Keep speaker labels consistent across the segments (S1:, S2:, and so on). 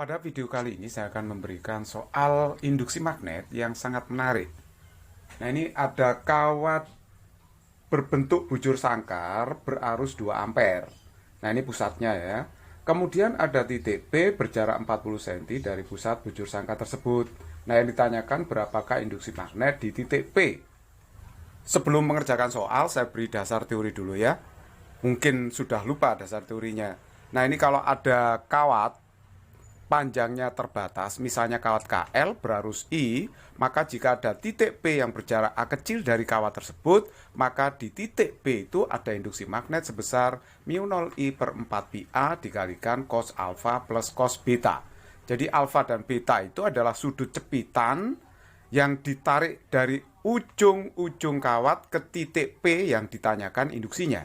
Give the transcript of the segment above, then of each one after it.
S1: Pada video kali ini saya akan memberikan soal induksi magnet yang sangat menarik. Nah, ini ada kawat berbentuk bujur sangkar berarus 2 ampere. Nah, ini pusatnya ya. Kemudian ada titik P berjarak 40 cm dari pusat bujur sangkar tersebut. Nah, yang ditanyakan berapakah induksi magnet di titik P. Sebelum mengerjakan soal, saya beri dasar teori dulu ya. Mungkin sudah lupa dasar teorinya. Nah, ini kalau ada kawat panjangnya terbatas, misalnya kawat KL berarus I, maka jika ada titik P yang berjarak A kecil dari kawat tersebut, maka di titik P itu ada induksi magnet sebesar μ0I per 4πA dikalikan cos alfa plus cos beta. Jadi alfa dan beta itu adalah sudut cepitan yang ditarik dari ujung-ujung kawat ke titik P yang ditanyakan induksinya.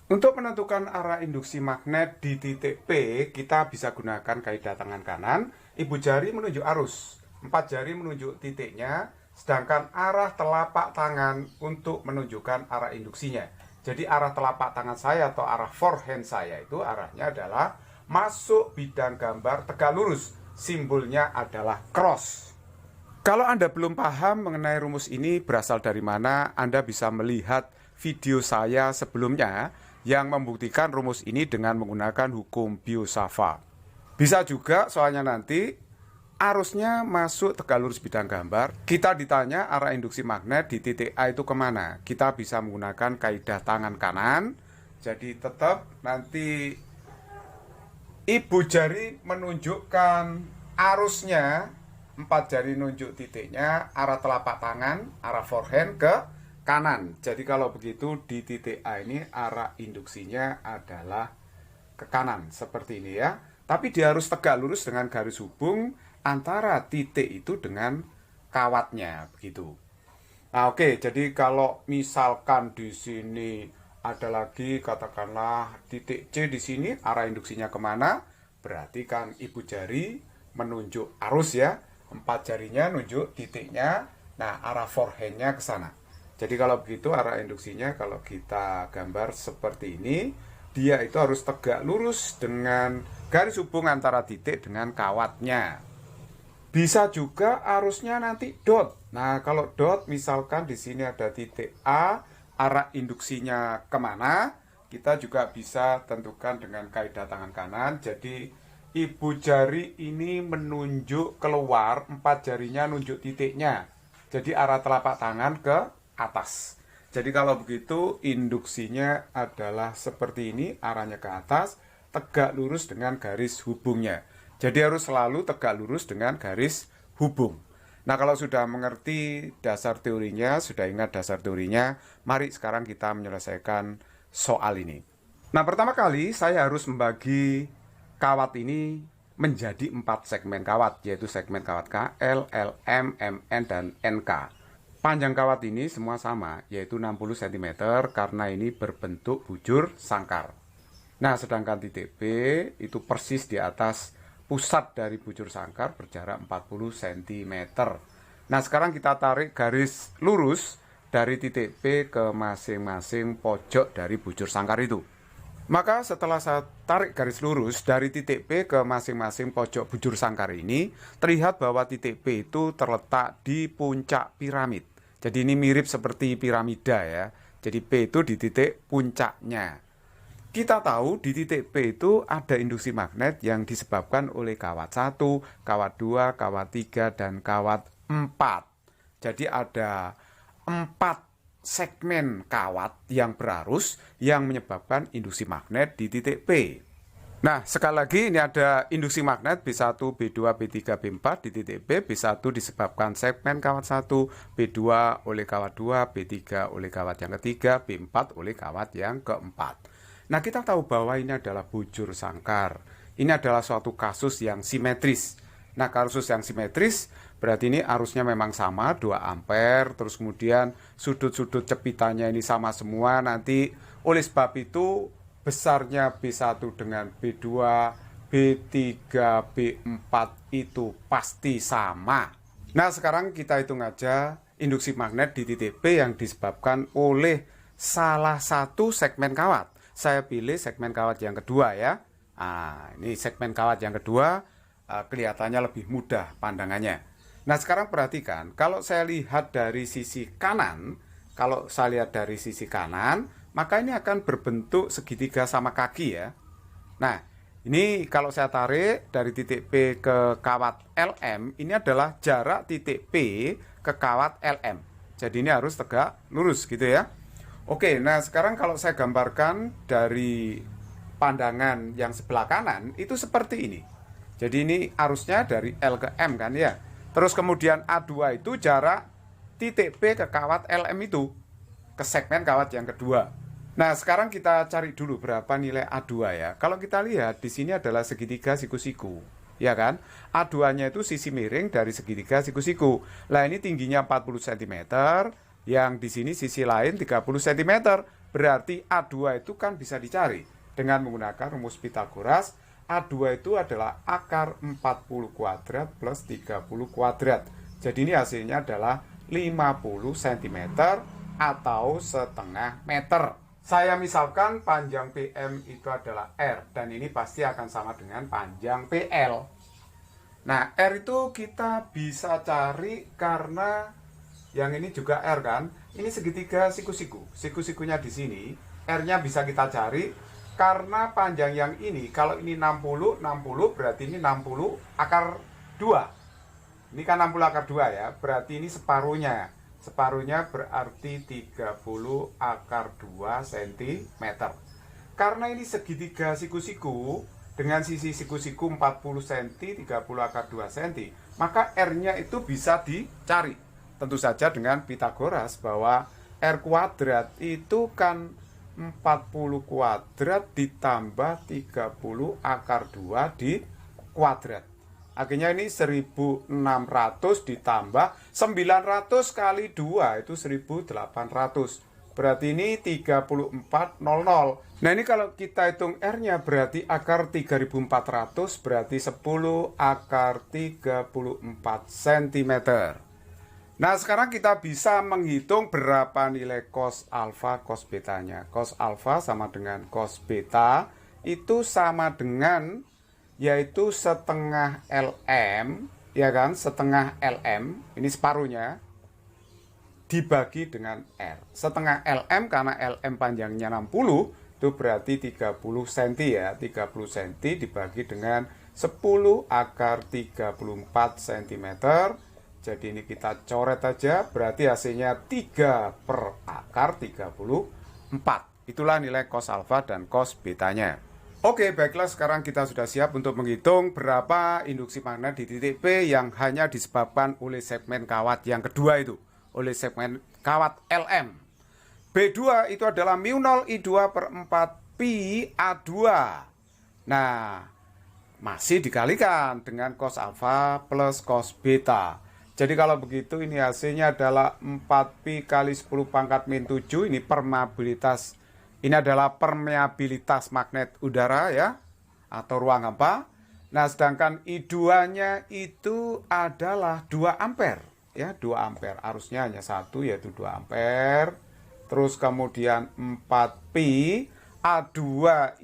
S1: Untuk menentukan arah induksi magnet di titik P, kita bisa gunakan kaidah tangan kanan. Ibu jari menunjuk arus, 4 jari menunjuk titiknya, sedangkan arah telapak tangan untuk menunjukkan arah induksinya. Jadi arah telapak tangan saya atau arah forehand saya itu arahnya adalah masuk bidang gambar tegak lurus. Simbolnya adalah cross. Kalau Anda belum paham mengenai rumus ini berasal dari mana, Anda bisa melihat video saya sebelumnya yang membuktikan rumus ini dengan menggunakan hukum Biot-Savart. Bisa juga soalnya nanti arusnya masuk tegak lurus bidang gambar. Kita ditanya arah induksi magnet di titik A itu kemana. Kita bisa menggunakan kaidah tangan kanan. Jadi tetap nanti ibu jari menunjukkan arusnya, 4 jari nunjuk titiknya, arah telapak tangan, arah forehand ke kanan. Jadi kalau begitu di titik A ini arah induksinya adalah ke kanan seperti ini ya. Tapi dia harus tegak lurus dengan garis hubung antara titik itu dengan kawatnya begitu. Nah, oke, jadi kalau misalkan di sini ada lagi katakanlah titik C di sini, arah induksinya kemana? Berarti kan ibu jari menunjuk arus ya. 4 jarinya nunjuk titiknya. Nah, arah forehandnya ke sana. Jadi kalau begitu arah induksinya kalau kita gambar seperti ini, dia itu harus tegak lurus dengan garis hubung antara titik dengan kawatnya. Bisa juga arusnya nanti dot. Nah, kalau dot misalkan di sini ada titik A, arah induksinya kemana? Kita juga bisa tentukan dengan kaidah tangan kanan. Jadi ibu jari ini menunjuk keluar, 4 jarinya nunjuk titiknya. Jadi arah telapak tangan ke atas. Jadi kalau begitu induksinya adalah seperti ini, arahnya ke atas, tegak lurus dengan garis hubungnya. Jadi harus selalu tegak lurus dengan garis hubung. Nah, kalau sudah mengerti dasar teorinya, sudah ingat dasar teorinya, mari sekarang kita menyelesaikan soal ini. Nah, pertama kali saya harus membagi kawat ini menjadi 4 segmen kawat, yaitu segmen kawat KL, LM, MN, dan NK. Panjang kawat ini semua sama, yaitu 60 cm karena ini berbentuk bujur sangkar. Nah, sedangkan titik P itu persis di atas pusat dari bujur sangkar berjarak 40 cm. Nah, sekarang kita tarik garis lurus dari titik P ke masing-masing pojok dari bujur sangkar itu. Maka setelah saya tarik garis lurus dari titik P ke masing-masing pojok bujur sangkar ini, terlihat bahwa titik P itu terletak di puncak piramid. Jadi ini mirip seperti piramida ya. Jadi P itu di titik puncaknya. Kita tahu di titik P itu ada induksi magnet yang disebabkan oleh kawat 1, kawat 2, kawat 3, dan kawat 4. Jadi ada 4 segmen kawat yang berarus yang menyebabkan induksi magnet di titik P. Nah, sekali lagi ini ada induksi magnet B1, B2, B3, B4 di titik P. B1 disebabkan segmen kawat 1, B2 oleh kawat 2, B3 oleh kawat yang ketiga, B4 oleh kawat yang keempat. Nah, kita tahu bahwa ini adalah bujur sangkar. Ini adalah suatu kasus yang simetris. Nah, kasus yang simetris berarti ini arusnya memang sama, 2 ampere. Terus kemudian sudut-sudut cepitannya ini sama semua. Nanti oleh sebab itu besarnya B1 dengan B2, B3, B4 itu pasti sama. Nah, sekarang kita hitung aja induksi magnet di titik P yang disebabkan oleh salah satu segmen kawat. Saya pilih segmen kawat yang kedua ya. Nah, ini segmen kawat yang kedua, kelihatannya lebih mudah pandangannya. Nah, sekarang perhatikan, kalau saya lihat dari sisi kanan, maka ini akan berbentuk segitiga sama kaki ya. Nah, ini kalau saya tarik dari titik P ke kawat LM, ini adalah jarak titik P ke kawat LM. Jadi ini harus tegak lurus gitu ya. Oke, nah sekarang kalau saya gambarkan dari pandangan yang sebelah kanan, itu seperti ini. Jadi ini arusnya dari L ke M kan ya. Terus kemudian A2 itu jarak titik P ke kawat LM itu, ke segmen kawat yang kedua. Nah, sekarang kita cari dulu berapa nilai A2 ya. Kalau kita lihat di sini adalah segitiga siku-siku, ya kan? A2-nya itu sisi miring dari segitiga siku-siku. Lah ini tingginya 40 cm, yang di sini sisi lain 30 cm. Berarti A2 itu kan bisa dicari dengan menggunakan rumus Pitagoras. A2 itu adalah akar 40 kuadrat plus 30 kuadrat. Jadi ini hasilnya adalah 50 cm atau setengah meter. Saya misalkan panjang PM itu adalah R, dan ini pasti akan sama dengan panjang PL. Nah, R itu kita bisa cari karena yang ini juga R kan. Ini segitiga siku-siku. Siku-sikunya di sini, R-nya bisa kita cari karena panjang yang ini. Kalau ini 60 berarti ini 60 akar 2. Ini kan 60 akar 2 ya, berarti ini separuhnya. Separuhnya berarti 30 akar 2 cm. Karena ini segitiga siku-siku dengan sisi siku-siku 40 cm, 30 akar 2 cm, maka R-nya itu bisa dicari. Tentu saja dengan Pitagoras bahwa R kuadrat itu kan 40 kuadrat ditambah 30 akar 2 di kuadrat. Akhirnya ini 1600 ditambah 900 kali 2 itu 1800. Berarti ini 3400. Nah ini kalau kita hitung R-nya berarti akar 3400 berarti 10 akar 34 cm. Nah sekarang kita bisa menghitung berapa nilai cos alfa, cos betanya. Cos alfa sama dengan cos beta itu sama dengan yaitu setengah LM, ya kan, setengah LM, ini separuhnya, dibagi dengan R. Setengah LM karena LM panjangnya 60, itu berarti 30 cm ya, 30 cm dibagi dengan 10 akar 34 cm. Jadi ini kita coret aja, berarti hasilnya 3 per akar 34. Itulah nilai cos alfa dan cos betanya. Oke, baiklah sekarang kita sudah siap untuk menghitung berapa induksi magnet di titik P yang hanya disebabkan oleh segmen kawat yang kedua itu, oleh segmen kawat LM. B2 itu adalah mu0 I2 per 4 pi A2. Nah, masih dikalikan dengan cos alfa plus cos beta. Jadi kalau begitu ini hasilnya adalah 4 pi kali 10 pangkat min 7, ini permeabilitas. Ini adalah permeabilitas magnet udara ya, atau ruang hampa. Nah, sedangkan I2-nya itu adalah 2 ampere ya, 2 ampere. Arusnya hanya satu yaitu 2 ampere. Terus kemudian 4 pi A2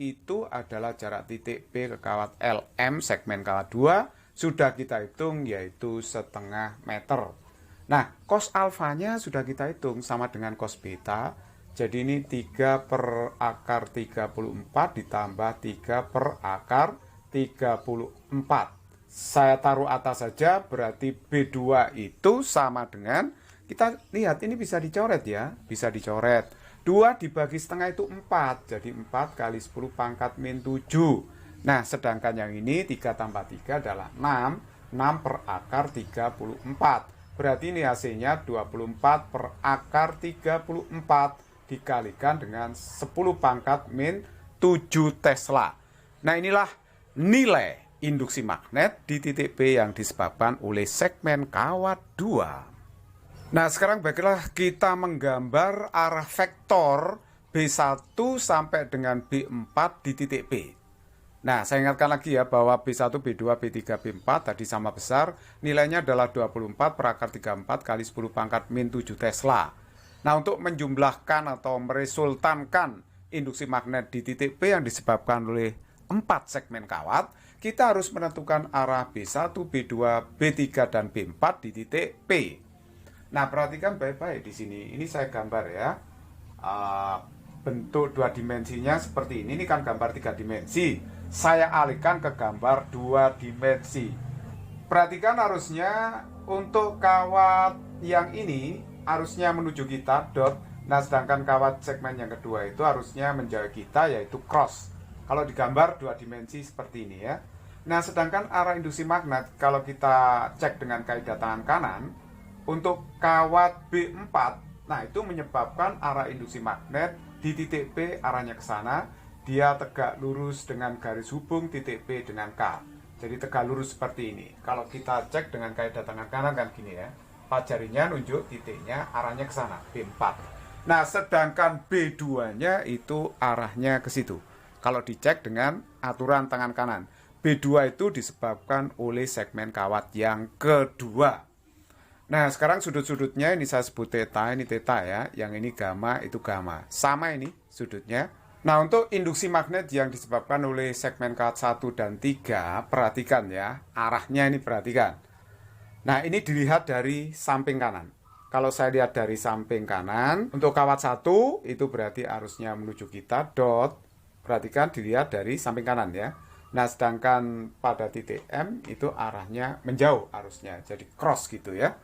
S1: itu adalah jarak titik P ke kawat LM segmen kawat 2, sudah kita hitung yaitu setengah meter. Nah, cos alfanya sudah kita hitung sama dengan cos beta. Jadi ini 3 per akar 34 ditambah 3 per akar 34. Saya taruh atas saja, berarti B2 itu sama dengan, kita lihat ini bisa dicoret ya, bisa dicoret. 2 dibagi setengah itu 4, jadi 4 kali 10 pangkat min 7. Nah, sedangkan yang ini 3 tambah 3 adalah 6, 6 per akar 34. Berarti ini hasilnya 24 per akar 34. Dikalikan dengan 10 pangkat min 7 Tesla. Nah inilah nilai induksi magnet di titik P yang disebabkan oleh segmen kawat 2. Nah sekarang baiklah kita menggambar arah vektor B1 sampai dengan B4 di titik P. Nah saya ingatkan lagi ya bahwa B1, B2, B3, B4 tadi sama besar. Nilainya adalah 24 per akar 34 kali 10 pangkat min 7 Tesla. Nah, untuk menjumlahkan atau meresultankan induksi magnet di titik P yang disebabkan oleh 4 segmen kawat, kita harus menentukan arah B1, B2, B3, dan B4 di titik P. Nah, perhatikan baik-baik di sini. Ini saya gambar ya. Bentuk 2 dimensinya seperti ini. Ini kan gambar 3 dimensi. Saya alihkan ke gambar 2 dimensi. Perhatikan harusnya untuk kawat yang ini harusnya menuju kita dot. Nah, sedangkan kawat segmen yang kedua itu harusnya menjauhi kita, yaitu cross. Kalau digambar 2 dimensi seperti ini ya. Nah, sedangkan arah induksi magnet kalau kita cek dengan kaidah tangan kanan untuk kawat B4, nah itu menyebabkan arah induksi magnet di titik P arahnya ke sana, dia tegak lurus dengan garis hubung titik P dengan K. Jadi tegak lurus seperti ini. Kalau kita cek dengan kaidah tangan kanan kan gini ya. Empat jarinya nunjuk titiknya arahnya ke sana, B4. Nah, sedangkan B2-nya itu arahnya ke situ. Kalau dicek dengan aturan tangan kanan, B2 itu disebabkan oleh segmen kawat yang kedua. Nah, sekarang sudut-sudutnya ini saya sebut theta, ini theta ya. Yang ini gamma, itu gamma. Sama ini sudutnya. Nah, untuk induksi magnet yang disebabkan oleh segmen kawat 1 dan 3, perhatikan ya. Arahnya ini perhatikan. Nah, ini dilihat dari samping kanan. Kalau saya lihat dari samping kanan, untuk kawat 1 itu berarti arusnya menuju kita, dot. Perhatikan dilihat dari samping kanan ya. Nah, sedangkan pada titik M itu arahnya menjauh arusnya. Jadi cross gitu ya.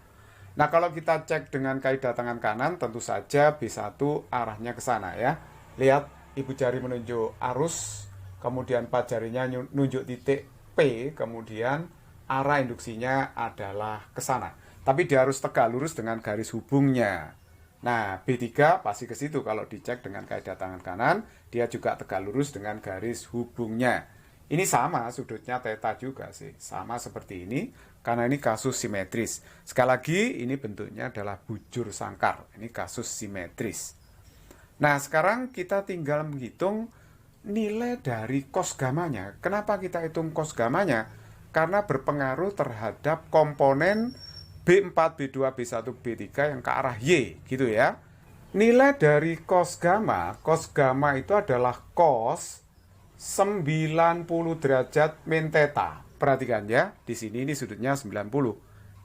S1: Nah, kalau kita cek dengan kaidah tangan kanan, tentu saja B1 arahnya ke sana ya. Lihat, ibu jari menunjuk arus, kemudian 4 jarinya nunjuk titik P, kemudian arah induksinya adalah ke sana. Tapi dia harus tegak lurus dengan garis hubungnya. Nah, B3 pasti ke situ kalau dicek dengan kaidah tangan kanan, dia juga tegak lurus dengan garis hubungnya. Ini sama, sudutnya theta juga sih. Sama seperti ini, karena ini kasus simetris. Sekali lagi, ini bentuknya adalah bujur sangkar. Ini kasus simetris. Nah, sekarang kita tinggal menghitung nilai dari cos gamanya. Kenapa kita hitung cos gamanya? Karena berpengaruh terhadap komponen B4, B2, B1, B3 yang ke arah Y, gitu ya. Nilai dari cos gamma itu adalah cos 90 derajat min theta. Perhatikan ya, di sini ini sudutnya 90.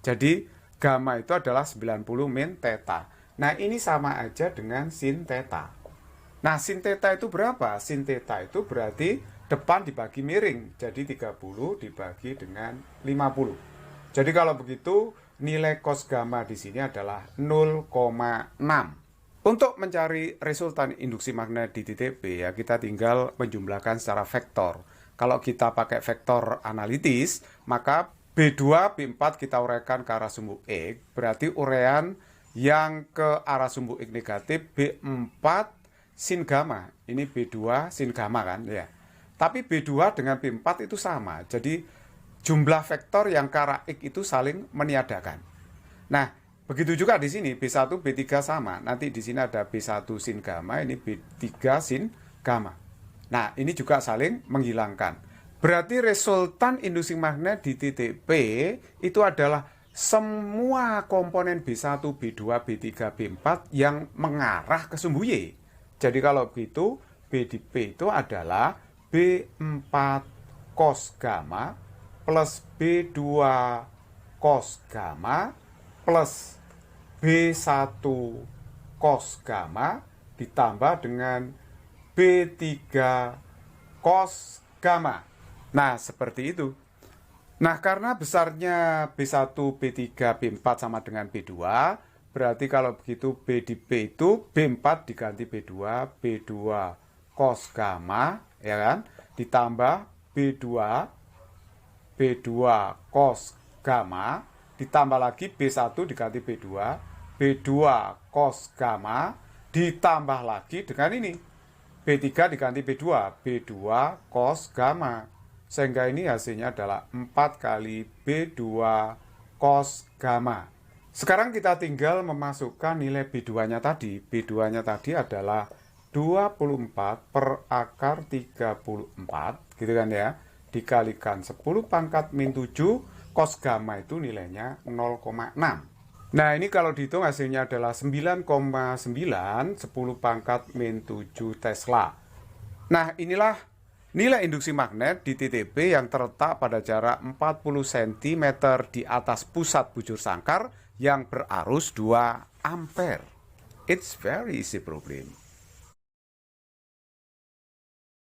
S1: Jadi gamma itu adalah 90 min theta. Nah, ini sama aja dengan sin theta. Nah, sin theta itu berapa? Sin theta itu berarti depan dibagi miring. Jadi 30 dibagi dengan 50. Jadi kalau begitu nilai cos gamma di sini adalah 0,6. Untuk mencari resultan induksi magnet di titik B ya, kita tinggal menjumlahkan secara vektor. Kalau kita pakai vektor analitis, maka B2, B4 kita uraikan ke arah sumbu X, berarti uraian yang ke arah sumbu X negatif B4 sin gamma. Ini B2 sin gamma kan ya. Tapi B2 dengan B4 itu sama. Jadi jumlah vektor yang ke arah X itu saling meniadakan. Nah, begitu juga di sini B1, B3 sama. Nanti di sini ada B1 sin gamma, ini B3 sin gamma. Nah, ini juga saling menghilangkan. Berarti resultan induksi magnet di titik P itu adalah semua komponen B1, B2, B3, B4 yang mengarah ke sumbu Y. Jadi kalau begitu, B di P itu adalah B4 cos gamma plus B2 cos gamma plus B1 cos gamma ditambah dengan B3 cos gamma. Nah, seperti itu. Nah, karena besarnya B1, B3, B4 sama dengan B2, berarti kalau begitu B di P itu B4 diganti B2, B2 cos gamma, ya kan? Ditambah B2 cos gamma, ditambah lagi B1 diganti B2, B2 cos gamma, ditambah lagi dengan ini, B3 diganti B2, B2 cos gamma. Sehingga ini hasilnya adalah 4 kali B2 cos gamma. Sekarang kita tinggal memasukkan nilai B2-nya tadi. B2-nya tadi adalah 24 per akar 34, gitu kan ya. Dikalikan 10 pangkat min 7, cos gamma itu nilainya 0,6. Nah, ini kalau dihitung hasilnya adalah 9,9, 10 pangkat min 7 Tesla. Nah, inilah Nilai induksi magnet di titik B yang terletak pada jarak 40 cm di atas pusat bujur sangkar yang berarus 2 ampere. It's very easy problem.